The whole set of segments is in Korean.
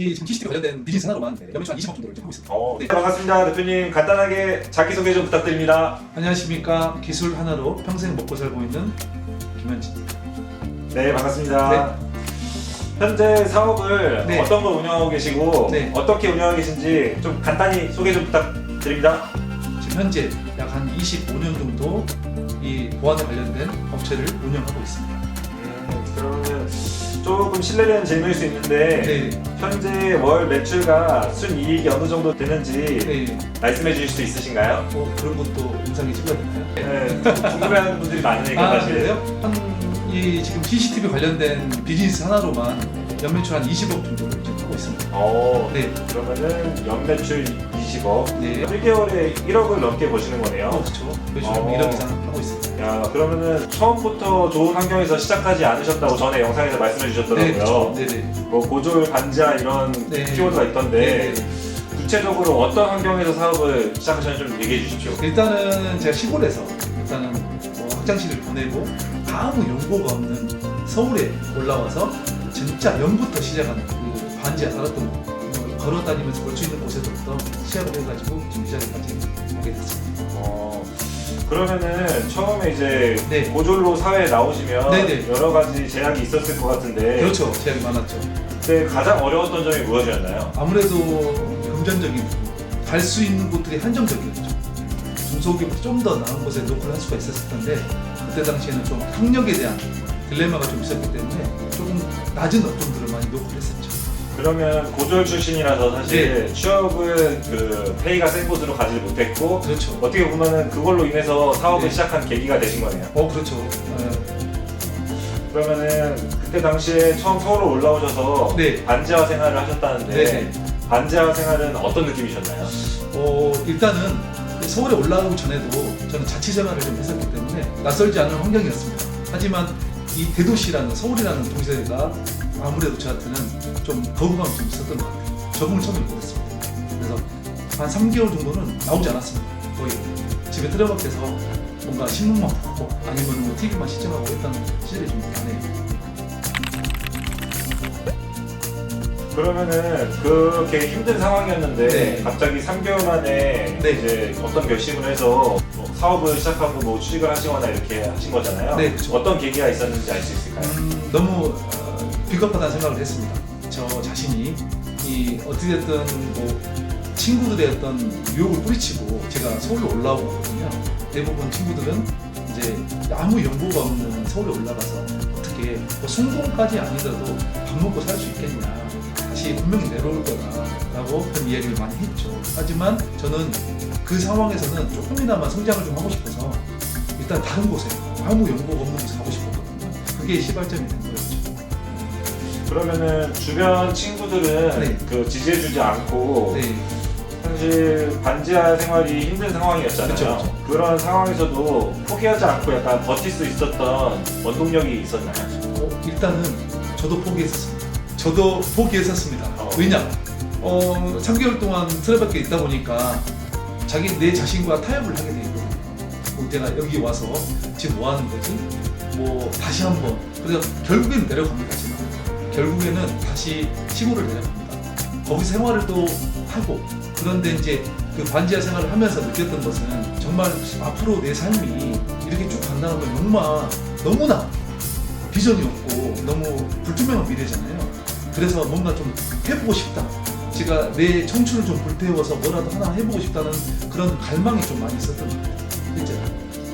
이 지금 CCTV 관련된 비즈니스 하나로만 연매출 한 20억 정도를 하고 있습니다. 네. 반갑습니다. 대표님 간단하게 자기소개 좀 부탁드립니다. 안녕하십니까. 기술 하나로 평생 먹고 살고 있는 김현진입니다. 네, 반갑습니다. 현재 사업을 네. 어떤 걸 운영하고 계시고 네. 어떻게 운영하고 계신지 좀 간단히 소개 좀 부탁드립니다. 지금 현재 약 한 25년 정도 이 보안에 관련된 업체를 운영하고 있습니다. 그러면 조금 실례되는 질문일 수 있는데 네. 현재 월 매출과 순이익이 어느 정도 되는지 네. 말씀해 주실 수 있으신가요? 그런 것도 영상에 찍어야 되나요? 네, 궁금해하는 분들이 많으니까 사실. 그래요? 이 지금 CCTV 관련된 비즈니스 하나로만 연매출 한 20억 정도를 지금 하고 있습니다. 네. 그러면은 연매출 20억, 네. 1개월에 1억을 넘게 버시는 거네요. 그렇죠. 매출 1억 이상 하고 있습니다. 야, 그러면은 처음부터 좋은 환경에서 시작하지 않으셨다고 전에 영상에서 말씀해 주셨더라고요. 네, 그렇죠. 네네. 뭐 고졸 반지하 이런 네. 키워드가 있던데 네네. 구체적으로 어떤 환경에서 사업을 시작하셨는지 좀 얘기해 주십시오. 일단은 제가 시골에서 일단은 뭐 학창시를 보내고 아무 연고가 없는 서울에 올라와서 진짜 0부터 시작하는 그 반지하 살았던 걸어 다니면서 볼 수 있는 곳에서부터 시작을 해가지고 지금 이 자리까지 오게 됐습니다. 그러면은 처음에 이제 네. 고졸로 사회에 나오시면 네네. 여러 가지 제약이 있었을 것 같은데 그렇죠. 제약이 많았죠. 그때 가장 어려웠던 점이 무엇이었나요? 아무래도 금전적인 부분, 갈 수 있는 곳들이 한정적이었죠. 중소기업보다 좀 더 나은 곳에 노크를 할 수가 있었을 텐데 그때 당시에는 좀 학력에 대한 딜레마가 좀 있었기 때문에 조금 낮은 업종들을 많이 노크를 했었죠. 그러면 고졸 출신이라서 사실 네. 취업은 그 페이가 센 곳으로 가지 못했고 그렇죠. 어떻게 보면은 그걸로 인해서 사업을 네. 시작한 계기가 되신 거네요. 그렇죠. 그러면은 그때 당시에 처음 서울로 올라오셔서 네. 반지하 생활을 하셨다는데 네. 반지하 생활은 어떤 느낌이셨나요? 일단은 서울에 올라오기 전에도 저는 자취 생활을 좀 했었기 때문에 낯설지 않은 환경이었습니다. 하지만 이 대도시라는 서울이라는 도시가 아무래도 저한테는 좀 거부감이 좀 있었던 것 같아요. 적응을 처음에 못했습니다. 그래서 한 3개월 정도는 나오지 않았습니다. 거의 집에 틀어박혀서 뭔가 신문만 보고 아니면 뭐 TV만 시청하고 했던 시절이 좀 많네요. 그러면은 그렇게 힘든 상황이었는데 네. 갑자기 3개월 만에 네. 이제 어떤 결심을 해서 뭐 사업을 시작하고 뭐 취직을 하시거나 이렇게 하신 거잖아요. 네, 그렇죠. 어떤 계기가 있었는지 알 수 있을까요? 너무 비겁하다는 생각을 했습니다. 저 자신이 어찌됐든 뭐 친구들의 어떤 유혹을 뿌리치고 제가 서울로 올라오거든요. 대부분 친구들은 이제 아무 연고가 없는 서울에 올라가서 어떻게 뭐 성공까지 아니더라도 밥 먹고 살 수 있겠냐, 다시 분명히 내려올 거다라고 그런 이야기를 많이 했죠. 하지만 저는 그 상황에서는 조금이나마 성장을 좀 하고 싶어서 일단 다른 곳에 아무 연고가 없는 곳에 가고 싶었거든요. 그게 시발점이 된 거였죠. 그러면은 주변 친구들은 네. 그 지지해주지 않고 네. 사실 반지하 생활이 힘든 상황이었잖아요. 그쵸. 그런 상황에서도 포기하지 않고 약간 버틸 수 있었던 원동력이 있었나요? 일단은 저도 포기했었습니다. 저도 포기했었습니다. 왜냐? 3개월 동안 틀어박혀 있다 보니까 내 자신과 타협을 하게 되거든요. 뭐 내가 여기 와서 지금 뭐 하는 거지? 뭐 다시 한번. 그래서 결국에는 내려갑니다. 지금. 결국에는 다시 시골을 내려갑니다. 거기 생활을 또 하고, 그런데 이제 그 반지하 생활을 하면서 느꼈던 것은 정말 앞으로 내 삶이 이렇게 쭉 간다는 건 정말 너무나 비전이 없고 너무 불투명한 미래잖아요. 그래서 뭔가 좀 해보고 싶다. 제가 내 청춘을 좀 불태워서 뭐라도 하나 해보고 싶다는 그런 갈망이 좀 많이 있었던 것 같아요. 실제로.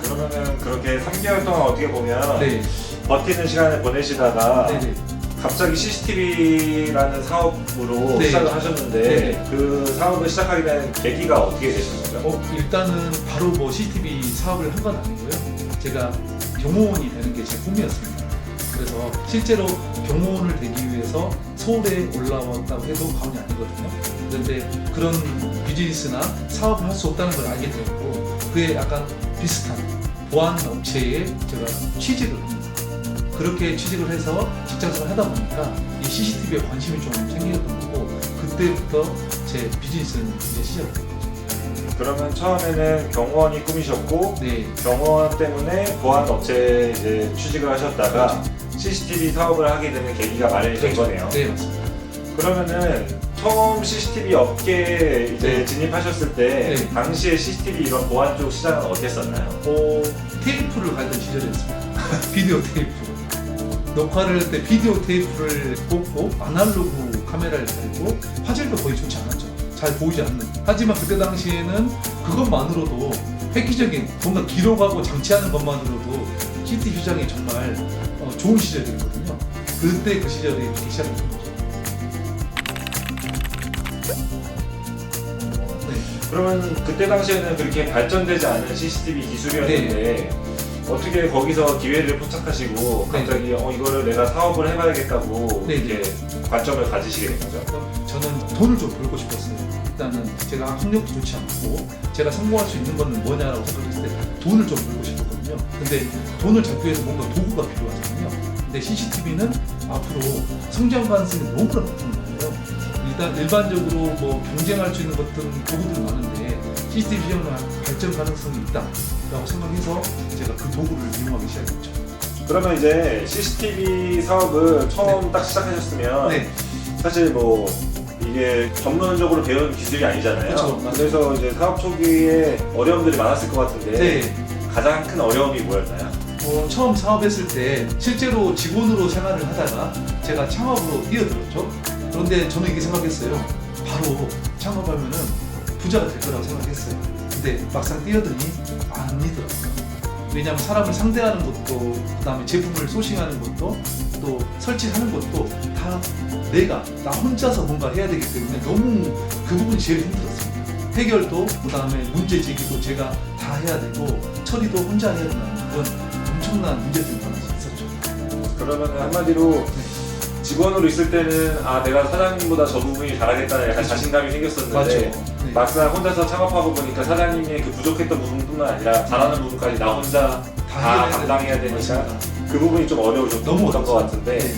그러면은 그렇게 3개월 동안 어떻게 보면 네. 버티는 시간을 보내시다가 네네. 갑자기 CCTV라는 사업으로 네. 시작을 하셨는데 네. 그 사업을 시작하게 된 계기가 어떻게 되신 거죠? 일단은 바로 뭐 CCTV 사업을 한 건 아니고요. 제가 경호원이 되는 게 제 꿈이었습니다. 그래서 실제로 경호원을 되기 위해서 서울에 올라왔다고 해도 과언이 아니거든요. 그런데 그런 비즈니스나 사업을 할 수 없다는 걸 알게 되었고, 그에 약간 비슷한 보안 업체에 제가 취직을 합니다. 그렇게 취직을 해서 직장생활을 하다 보니까 이 CCTV에 관심이 좀 생겼던 거고, 그때부터 제 비즈니스는 이제 시작이 된 거죠. 그러면 처음에는 경호원이 꿈이셨고 네. 경호원 때문에 보안 업체에 이제 취직을 하셨다가 그렇죠. CCTV 사업을 하게 되는 계기가 마련이 된 거네요. 네, 맞습니다. 그러면은 처음 CCTV 업계에 이제 네. 진입하셨을 때 네. 당시에 CCTV 이런 보안 쪽 시장은 어땠었나요? 테이프를 갈던 시절이었습니다. 비디오 테이프. 녹화를 할 때 비디오 테이프를 꽂고 아날로그 카메라를 달고 화질도 거의 좋지 않았죠. 잘 보이지 않는. 하지만 그때 당시에는 그것만으로도 획기적인 뭔가 기록하고 장치하는 것만으로도 CCTV 시장이 정말 좋은 시절이었거든요. 그때 그 시절이 그렇게 시작했던 거죠. 네. 그러면 그때 당시에는 그렇게 발전되지 않은 CCTV 기술이었는데 어떻게 거기서 기회를 포착하시고 네. 갑자기 이거를 내가 사업을 해봐야겠다고 네. 이렇게 관점을 가지시게 된 거죠? 저는 돈을 좀 벌고 싶었어요. 일단은 제가 학력도 좋지 않고 제가 성공할 수 있는 거는 뭐냐라고 생각했을 때 돈을 좀 벌고 싶었거든요. 근데 돈을 잡기 위해서 뭔가 도구가 필요하잖아요. 근데 CCTV는 앞으로 성장 가능성이 너무나 높은 거예요. 일단 일반적으로 뭐 경쟁할 수 있는 것들은 도구들이 많은데 CCTV 시장은 발전 가능성이 있다라고 생각해서 제가 그 도구를 이용하기 시작했죠. 그러면 이제 CCTV 사업을 처음 딱 시작하셨으면 네. 사실 뭐 이게 전문적으로 배운 기술이 아니잖아요. 그렇죠, 맞아요. 그래서 이제 사업 초기에 어려움들이 많았을 것 같은데 네. 가장 큰 어려움이 뭐였나요? 처음 사업했을 때 실제로 직원으로 생활을 하다가 제가 창업으로 뛰어들었죠. 그런데 저는 이게 생각했어요. 바로 창업하면은 부자가 될 거라고 생각했어요. 근데 막상 뛰어드니 아니더라고요. 왜냐하면 사람을 상대하는 것도, 그 다음에 제품을 소싱하는 것도, 또 설치하는 것도 다 나 혼자서 뭔가 해야 되기 때문에 너무 그 부분이 제일 힘들었습니다. 해결도, 그 다음에 문제 제기도 제가 다 해야 되고, 처리도 혼자 해야 된다는 그런 엄청난 문제들이 많이 있었죠. 그러면 한마디로 직원으로 있을 때는 내가 사장님보다 저 부분이 잘하겠다는 약간 자신감이 생겼었는데 맞죠. 네. 막상 혼자서 창업하고 보니까 사장님의 그 부족했던 부분뿐만 아니라 잘하는 부분까지 나 혼자 다 해야 감당해야 되는 되니까 맞습니다. 그 부분이 좀 어려우셨던 너무 것 같은데 네.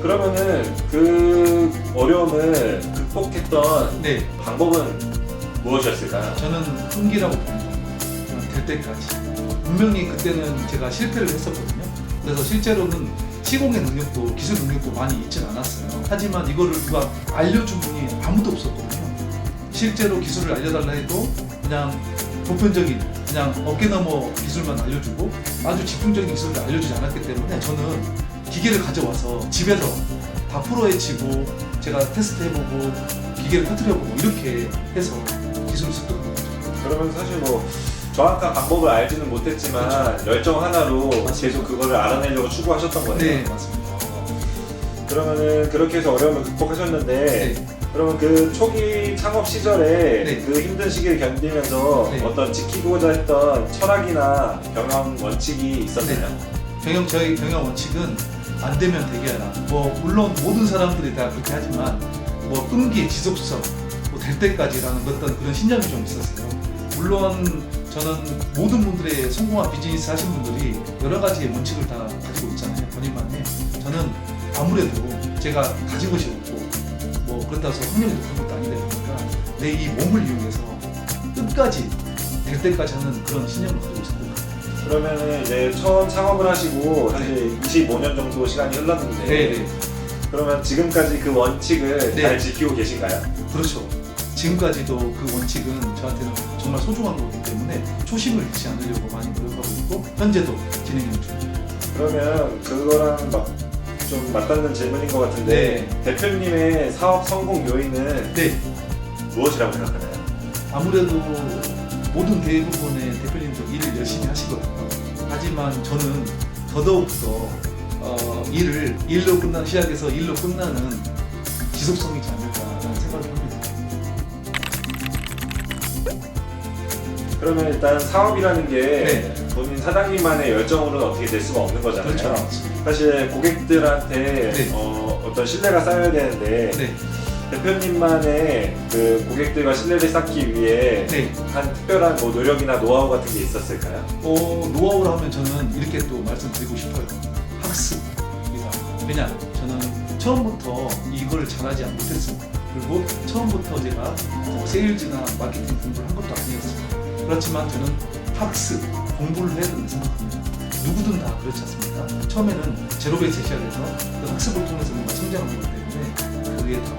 그러면은 그 어려움을 극복했던 네. 방법은 무엇이었을까요? 저는 흥기라고 봅니다. 될 때까지. 분명히 그때는 제가 실패를 했었거든요. 그래서 실제로는 시공의 능력도 기술 능력도 많이 있진 않았어요. 하지만 이거를 누가 알려준 분이 아무도 없었거든요. 실제로 기술을 알려달라 해도 그냥 보편적인 그냥 어깨너머 기술만 알려주고 아주 집중적인 기술을 알려주지 않았기 때문에 저는 기계를 가져와서 집에서 다 풀어헤치고 제가 테스트해보고 기계를 터뜨려보고 이렇게 해서 기술을 습득한 거죠. 그러면 사실 뭐 정확한 방법을 알지는 못했지만 열정 하나로 계속 그거를 알아내려고 추구하셨던 거네요. 네, 맞습니다. 그러면은 그렇게 해서 어려움을 극복하셨는데 네. 그러면 그 초기 창업 시절에 네. 그 힘든 시기를 견디면서 네. 어떤 지키고자 했던 철학이나 경영 원칙이 있었나요? 저희 경영 원칙은 안 되면 되게 하라. 뭐 물론 모든 사람들이 다 그렇게 하지만 뭐 끈기, 지속성, 뭐 될 때까지라는 어떤 그런 신념이 좀 있었어요. 물론 저는 모든 분들의 성공한 비즈니스 하신 분들이 여러 가지의 원칙을 다 가지고 있잖아요. 본인만의. 저는 아무래도 제가 가진 것이 없고 뭐 그렇다고 해서 학력이 높은 것도 아니다 보니까 내 이 몸을 이용해서 끝까지 될 때까지 하는 그런 신념을 가지고 있었고. 그러면은 이제 처음 창업을 하시고 사실 25년 정도 시간이 흘렀는데 네네. 그러면 지금까지 그 원칙을 네. 잘 지키고 계신가요? 그렇죠. 지금까지도 그 원칙은 저한테는 정말 소중한 거기 때문에 초심을 잃지 않으려고 많이 노력하고 있고 현재도 진행 중입니다. 그러면 그거랑 좀 맞닿는 질문인 것 같은데 대표님의 사업 성공 요인은 네, 무엇이라고 생각하나요? 아무래도 모든 대부분의 대표님도 일을 열심히 하시거든요. 하지만 저는 더더욱더 일을 시작해서 일로 끝나는 지속성이지 않을까라는 생각을 합니다. 그러면 일단 사업이라는 게 네. 본인 사장님만의 열정으로는 어떻게 될 수가 없는 거잖아요. 그렇죠. 사실 고객들한테 네. 어떤 신뢰가 쌓여야 되는데 네, 대표님만의 그 고객들과 신뢰를 쌓기 위해 네. 한 특별한 뭐 노력이나 노하우 같은 게 있었을까요? 노하우를 하면 저는 이렇게 또 말씀드리고 싶어요. 학습입니다. 왜냐? 저는 처음부터 이걸 잘하지 못했습니다. 그리고 처음부터 제가 세일즈나 마케팅 공부를 한 것도 아니었습니다. 그렇지만 저는 학습, 공부를 해야 된다고 생각합니다. 누구든 다 그렇지 않습니까? 처음에는 제로베이스 시작해서 그 학습을 통해서 뭔가 성장을 하기 때문에 그게 다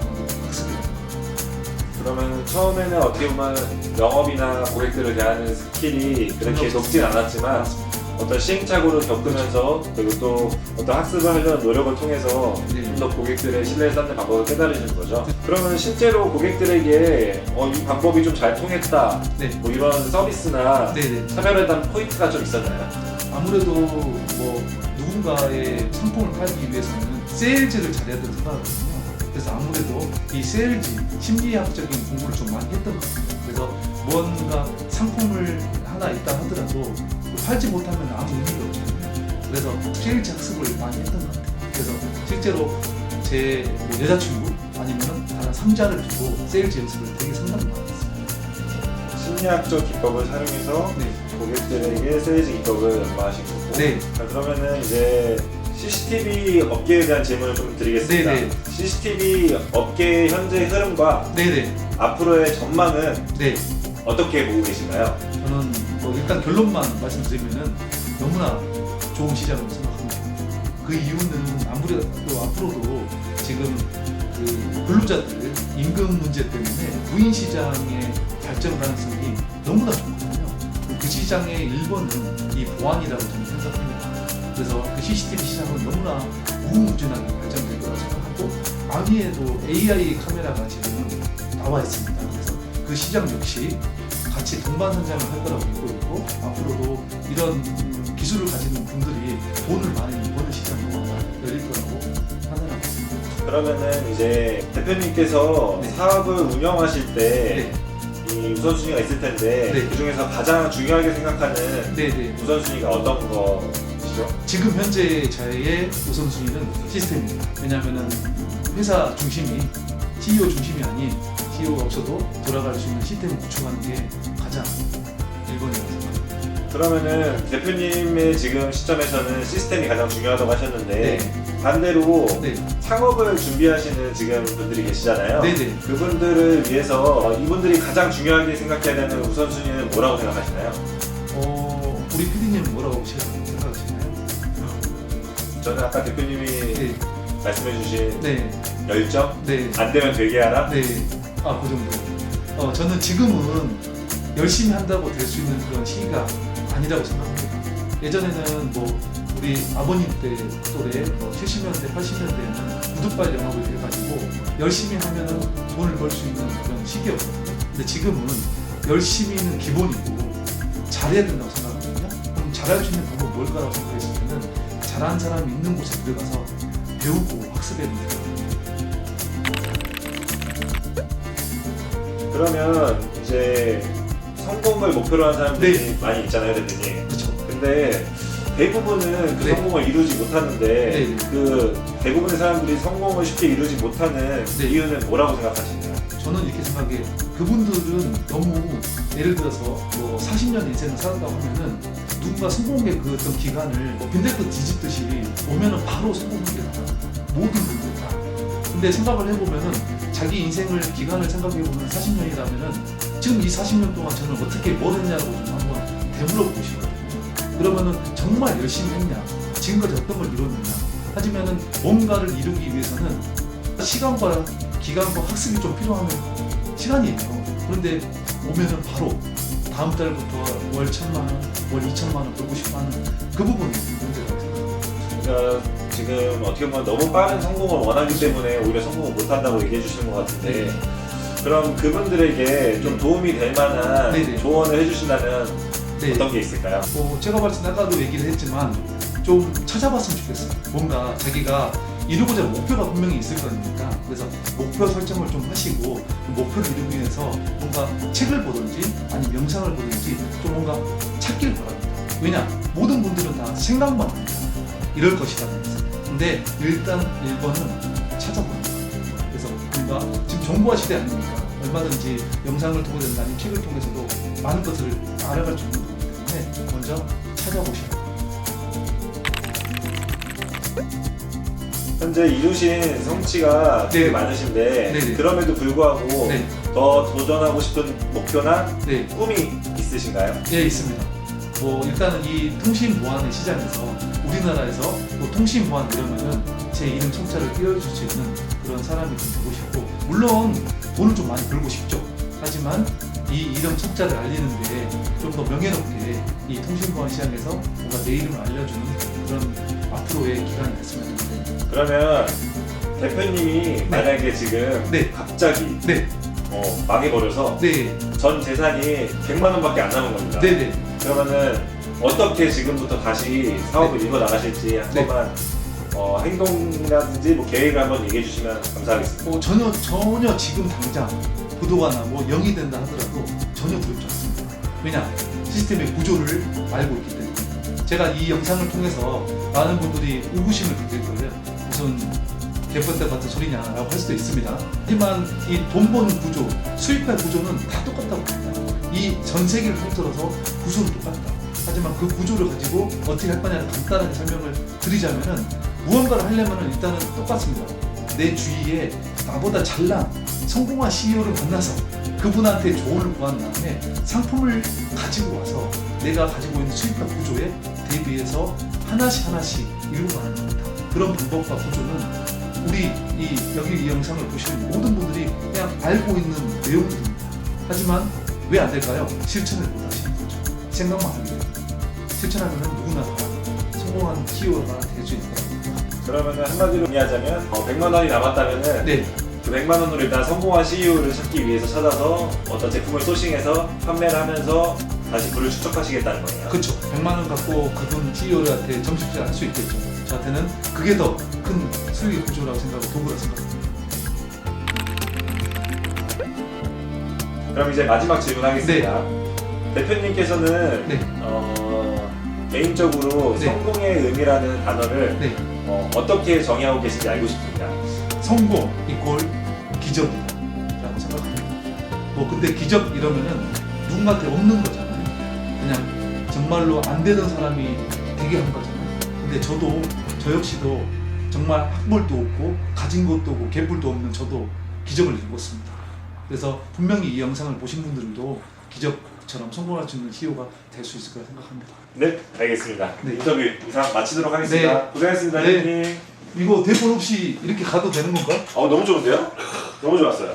그러면 처음에는 어떻게 보면 영업이나 고객들을 대하는 스킬이 그렇게 높진 않았지만 어떤 시행착오를 겪으면서 그리고 또 어떤 학습을 하려는 노력을 통해서 네. 좀 더 고객들의 신뢰를 쌓는 방법을 깨달으신 거죠. 그러면 실제로 고객들에게 이 방법이 좀 잘 통했다, 네. 뭐 이런 서비스나 네네. 차별화된 포인트가 좀 있었나요? 아무래도 뭐 누군가의 상품을 팔기 위해서는 세일즈를 잘해야 된다고 생각하거든요. 그래서 아무래도 이 세일즈, 심리학적인 공부를 좀 많이 했던 것 같아요. 그래서 뭔가 상품을 하나 있다 하더라도 팔지 못하면 아무 의미가 없잖아요. 그래서 세일즈 학습을 많이 했던 것 같아요. 그래서 실제로 제 뭐 여자친구 아니면 다른 3자를 두고 세일즈 연습을 되게 상당히 많이 했어요. 심리학적 기법을 사용해서 네. 고객들에게 세일즈 기법을 연마하신 거고. 네. 자, 그러면은 이제 CCTV 업계에 대한 질문을 좀 드리겠습니다. 네네. CCTV 업계의 현재 흐름과 네네. 앞으로의 전망은 네. 어떻게 보고 계신가요? 저는 뭐 일단 결론만 말씀드리면은 너무나 좋은 시장으로 생각합니다. 그 이유는 아무래도 앞으로도 지금 그 근로자들 임금 문제 때문에 무인 시장의 발전 가능성이 너무나 좋거든요. 그 시장의 1번은 이 보안이라고 저는 생각합니다. 그래서 그 CCTV 시장은 너무나 무궁무진하게 발전될 거라고 생각하고 아미에도 AI 카메라가 지금 나와 있습니다. 그래서 그 시장 역시 같이 동반선장을 할 거라고 믿고 있고 앞으로도 이런 기술을 가지는 분들이 돈을 많이 버는 시장으로 열릴 거라고 판단하고 있습니다. 그러면은 이제 대표님께서 네. 사업을 운영하실 때 네, 이 우선순위가 있을 텐데 네. 그 중에서 가장 중요하게 생각하는 네, 네. 우선순위가 어떤 거시죠? 지금 현재 저의 우선순위는 시스템입니다. 왜냐하면은 회사 중심이 CEO 중심이 아닌 CEO가 없어도 돌아갈 수 있는 시스템을 구축하는 게 가장 1번이라고 생각합니다. 그러면은 대표님의 지금 시점에서는 시스템이 가장 중요하다고 하셨는데 네. 반대로 네, 창업을 준비하시는 지금 분들이 계시잖아요. 네네. 그분들을 위해서 이분들이 가장 중요하게 생각해야 되는 우선순위는 뭐라고 생각하시나요? 우리 PD님은 뭐라고 생각하시나요? 저는 아까 대표님이 네, 말씀해주신 네, 열정? 네, 안 되면 되게 하라? 네. 그 정도. 저는 지금은 열심히 한다고 될 수 있는 그런 시기가 아니라고 생각합니다. 예전에는 뭐 우리 아버님 때 또래 뭐 70년대, 80년대에는 구두발 영업을 해가지고 열심히 하면은 돈을 벌 수 있는 그런 시기였거든요. 근데 지금은 열심히는 기본이고 잘해야 된다고 생각하거든요. 그럼 잘할 수 있는 방법은 뭘까라고 생각했을 때는 잘하는 사람이 있는 곳에 들어가서 배우고 학습해야 된다. 그러면 이제 성공을 목표로 하는 사람들이 네. 많이 있잖아요, 대표님. 그렇죠. 근데 대부분은 그 네. 성공을 이루지 못하는데 네. 그 대부분의 사람들이 성공을 쉽게 이루지 못하는 네. 이유는 뭐라고 생각하시나요? 저는 이렇게 생각해요. 그분들은 너무 예를 들어서 뭐 40년 인생을 살았다고 하면은 누군가 성공의 그 어떤 기간을 뭐 빈대떡 뒤집듯이 오면은 바로 성공한 게 나와요. 모든 분들 다. 근데 생각을 해보면은 자기 인생을 기간을 생각해보면 40년이라면은 지금 이 40년 동안 저는 어떻게 뭘 했냐고 좀 한번 되물어보고 싶거든요. 그러면은 정말 열심히 했냐? 지금까지 어떤 걸 이뤘느냐? 하지만은 뭔가를 이루기 위해서는 시간과 기간과 학습이 좀 필요하면 시간이에요. 그런데 오면은 바로 다음 달부터 월 1,000만 원, 월 2,000만 원 벌고 싶어하는 그 부분이 문제라고 생각합니다. 그러니까 지금 어떻게 보면 너무 빠른 성공을 원하기 때문에 오히려 성공을 못한다고 얘기해 주시는 것 같은데 그럼 그분들에게 좀 도움이 될 만한 네네. 조언을 해주신다면 네. 어떤 게 있을까요? 제가 봤을 때 아까도 얘기를 했지만 좀 찾아봤으면 좋겠어요. 뭔가 자기가 이루고자 하는 목표가 분명히 있을 거니까 그래서 목표 설정을 좀 하시고 그 목표를 이루기 위해서 뭔가 책을 보든지 아니면 영상을 보든지 좀 뭔가 찾길 바랍니다. 왜냐? 모든 분들은 다 생각만 합니다. 이럴 것이다. 근데 일단 1번은 찾아보는 거예요. 그래서 뭔가 지금 정보화 시대 아닙니까? 얼마든지 영상을 통해서 아니면 책을 통해서도 많은 것을 알아갈 수 있는 거기 때문에 먼저 찾아보시고 현재 이루신 성취가 되게 네. 많으신데 네네. 그럼에도 불구하고 네, 더 도전하고 싶은 목표나 네, 꿈이 있으신가요? 예, 있습니다. 뭐 일단은 이 통신 보안의 시장에서 우리나라에서 뭐 통신 보안 이러면은 제 이름 청자를 띄워줄 수 있는 그런 사람이 좀 되고 싶고 물론 돈을 좀 많이 벌고 싶죠. 하지만 이 이름 석자를 알리는데 좀 더 명예롭게 이 통신보안 시장에서 뭔가 내 이름을 알려주는 그런 앞으로의 기간이 됐으면 하는데. 그러면 대표님이 만약에 지금 네. 갑자기 네, 망해버려서 네, 전 재산이 100만 원밖에 안 남은 겁니다. 네, 네. 그러면은 어떻게 지금부터 다시 사업을 이뤄 나가실지 한 네. 번만 행동이라든지 뭐 계획을 한번 얘기해 주시면 감사하겠습니다. 전혀 지금 당장 부도가 나고 0이 된다 하더라도 전혀 두렵지 않습니다. 왜냐? 시스템의 구조를 알고 있기 때문에. 제가 이 영상을 통해서 많은 분들이 의구심을 가질 거예요. 무슨 개펀대 같은 소리냐라고 할 수도 있습니다. 하지만 이 돈 버는 구조, 수익할 구조는 다 똑같다고 봅니다. 이 전 세계를 통틀어서 구조는 똑같다. 하지만 그 구조를 가지고 어떻게 할 거냐를 간단하게 설명을 드리자면은 무언가를 하려면 일단은 똑같습니다. 내 주위에 나보다 잘난 성공한 CEO를 만나서 그분한테 조언을 구한 다음에 상품을 가지고 와서 내가 가지고 있는 수익화 구조에 대비해서 하나씩 이루어가는 겁니다. 그런 방법과 구조는 우리 여기 이 영상을 보시는 모든 분들이 그냥 알고 있는 내용들입니다. 하지만 왜 안 될까요? 실천을 못 하시는 거죠. 생각만 하게 돼요. 실천하면 누구나 다 성공한 CEO가 될 수 있는 겁니다. 그러면 한마디로 정리하자면 100만 원이 남았다면은 네. 그 100만 원으로 일단 성공한 CEO를 찾기 위해서 찾아서 어떤 제품을 소싱해서 판매를 하면서 다시 부를 축적하시겠다는 거예요. 그렇죠. 100만 원 갖고 그분 CEO한테 점심시간 할 수 있겠죠. 저한테는 그게 더 큰 수익의 구조라고 생각하고 도구라고 생각합니다. 그럼 이제 마지막 질문하겠습니다. 대표님께서는 네. 개인적으로 네. 성공의 의미라는 단어를 네. 어떻게 정의하고 계신지 알고 싶습니다. 성공 이꼴 기적이다 라고 생각합니다. 뭐 근데 기적 이러면은 누군가한테 없는 거잖아요. 그냥 정말로 안 되는 사람이 되게 한 거잖아요. 근데 저 역시도 정말 학벌도 없고 가진 것도 없고 개뿔도 없는 저도 기적을 이루었습니다. 그래서 분명히 이 영상을 보신 분들도 기적처럼 성공할 수 있는 CEO가 될 수 있을 거라 생각합니다. 네, 알겠습니다. 네. 인터뷰 이상 마치도록 하겠습니다. 네. 고생했습니다, 네. 대표님. 이거 대본 없이 이렇게 가도 되는 건가? 너무 좋은데요? 너무 좋았어요.